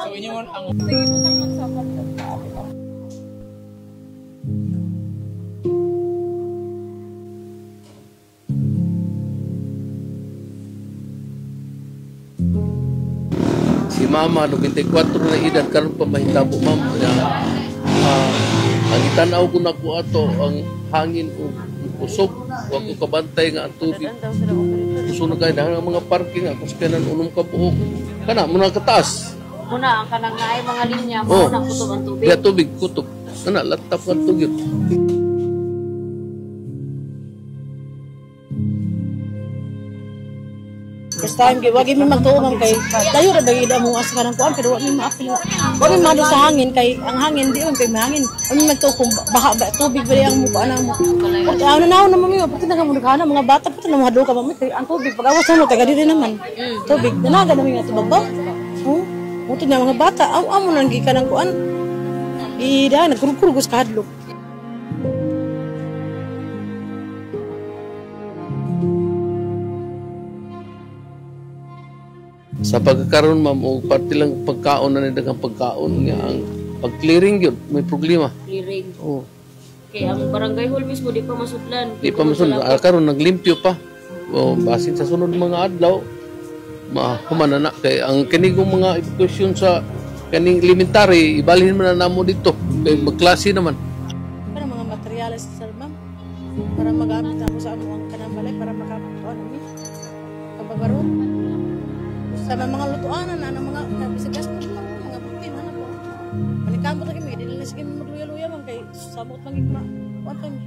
So inyo ang si Mama 94 na edad karon pa mahitabo ma'am ang itanaw ko na ko ato ang hangin o usog wa ko kabantay nga ang tubig sunog kay dahil ang mga parking ako sa kanan unom ka buok kana muna kataas muna ang kanang naay mga linya muna kutob ang tubig ya tubig kutob kana latap ka tubig. First time, wag mi magtuumang kay dayo ra bagay mo asa kanang kuan pero wag mi maapil. Wag mi mado sa hangin kay ang hangin di man kay mahangin. Wag mi magtukom baha ba tubig ba ang muko anang mo. Pati ano na mo mi pati naga mo kana mga bata pati na mahado ka mami kay ang tubig pagawas mo taga diri naman. Tubig danaga na mi nga tubabaw. Muto na mga bata aw amo nang gikan ang kuan. Ida nagkurugos ka hadlok. Sa pagkakaroon ma'am o parte lang pagkaon na daghang pagkaon nga ang pag-clearing yun may problema. Clearing. Kaya ang barangay hall mismo di pa masudlan. Di pa masudlan karon naglimpyo pa. O basin sa sunod mga adlaw human na kay ang kanigong mga evacuation sa kaning elementary ibalhin man na namo dito kay magklase naman. Para mga materyales sa ma'am para magamit ako sa among kanang balay para makapuan mi. Kababaro. Sa mga lutuanan na mga bisigas po mga putin ano po. Panikambot lagi mi dili na sige mo luya-luya man kay samot lang igma. What time?